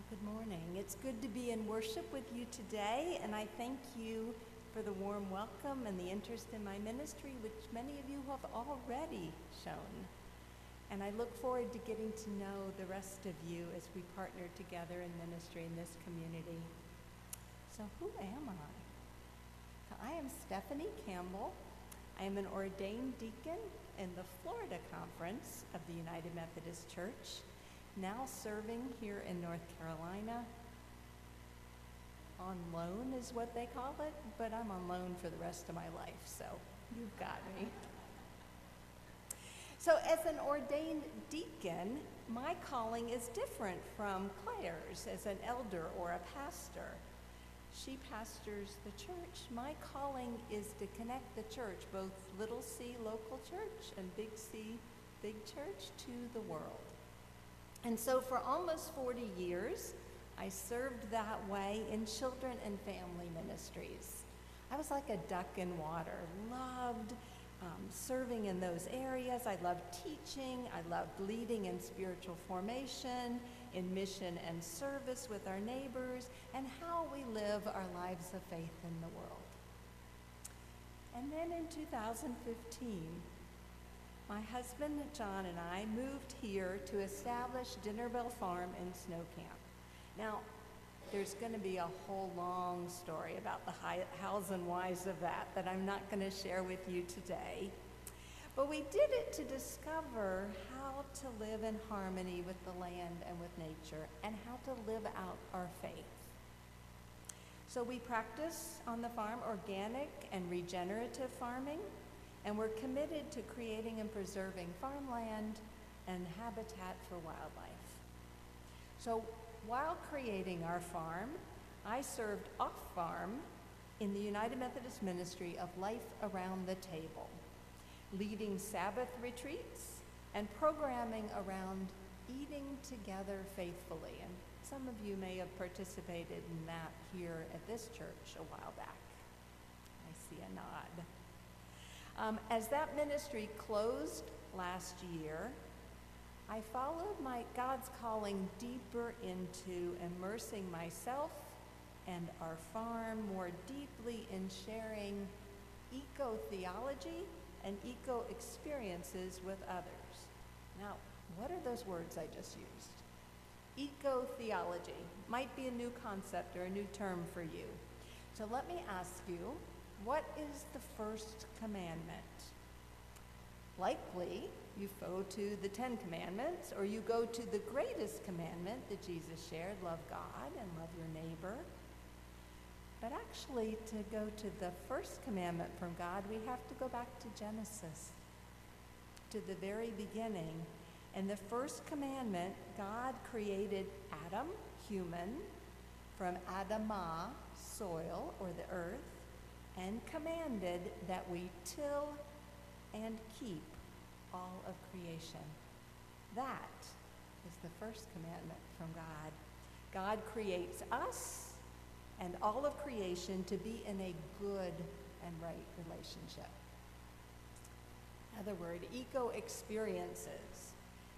Good morning. It's good to be in worship with you today, and I thank you for the warm welcome and the interest in my ministry, which many of you have already shown. And I look forward to getting to know the rest of you as we partner together in ministry in this community. So who am I? I am Stephanie Campbell. I am an ordained deacon in the Florida Conference of the United Methodist Church, now serving here in North Carolina. On loan is what they call it, but I'm on loan for the rest of my life, so you've got me. So as an ordained deacon, my calling is different from Claire's as an elder or a pastor. She pastors the church. My calling is to connect the church, both little c local church and big C big church, to the world. And so for almost 40 years, I served that way in children and family ministries. I was like a duck in water, loved serving in those areas. I loved teaching. I loved leading in spiritual formation, in mission and service with our neighbors, and how we live our lives of faith in the world. And then in 2015, my husband, John, and I moved here to establish Dinner Bell Farm in Snow Camp. Now, there's going to be a whole long story about the hows and whys of that I'm not going to share with you today. But we did it to discover how to live in harmony with the land and with nature, and how to live out our faith. So we practice on the farm organic and regenerative farming, and we're committed to creating and preserving farmland and habitat for wildlife. So while creating our farm, I served off-farm in the United Methodist Ministry of Life Around the Table, leading Sabbath retreats and programming around eating together faithfully. And some of you may have participated in that here at this church a while back. I see a nod. As that ministry closed last year, I followed God's calling deeper into immersing myself and our farm more deeply in sharing eco-theology and eco-experiences with others. Now, what are those words I just used? Eco-theology might be a new concept or a new term for you. So let me ask you, what is the first commandment? Likely, you go to the 10 Commandments, or you go to the greatest commandment that Jesus shared, love God and love your neighbor. But actually, to go to the first commandment from God, we have to go back to Genesis, to the very beginning. In the first commandment, God created Adam, human, from Adamah, soil, or the earth, and commanded that we till and keep all of creation. That is the first commandment from God. God creates us and all of creation to be in a good and right relationship. Another word, eco-experiences.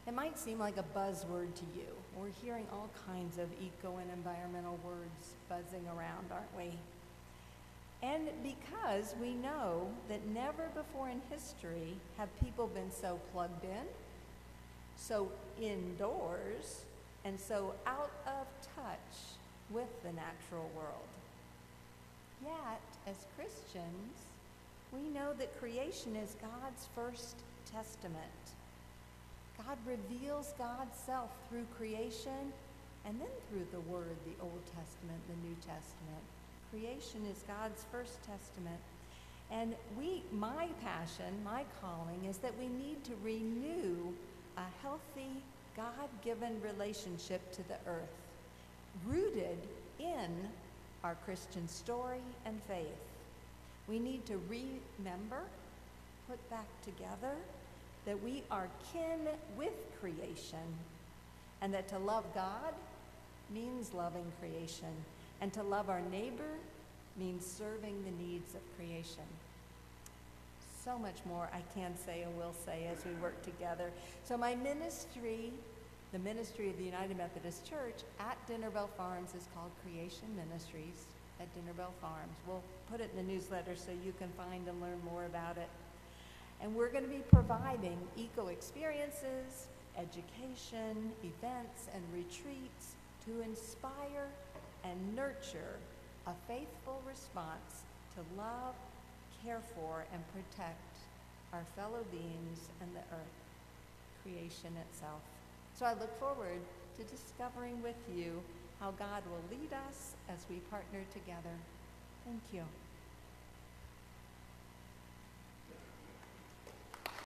It might seem like a buzzword to you. We're hearing all kinds of eco and environmental words buzzing around, aren't we? And because we know that never before in history have people been so plugged in, so indoors, and so out of touch with the natural world. Yet, as Christians, we know that creation is God's first testament. God reveals God's self through creation and then through the Word, the Old Testament, the New Testament. Creation is God's first testament. And my passion, my calling, is that we need to renew a healthy, God-given relationship to the earth, rooted in our Christian story and faith. We need to remember, put back together, that we are kin with creation, and that to love God means loving creation. And to love our neighbor means serving the needs of creation. So much more I can say and will say as we work together. So my ministry The ministry of the United Methodist Church at Dinner Bell Farms is called Creation Ministries at Dinner Bell Farms. We'll put it in the newsletter so you can find and learn more about it. And we're going to be providing eco-experiences, education, events, and retreats to inspire and nurture a faithful response to love, care for, and protect our fellow beings and the earth, creation itself. So I look forward to discovering with you how God will lead us as we partner together. Thank you.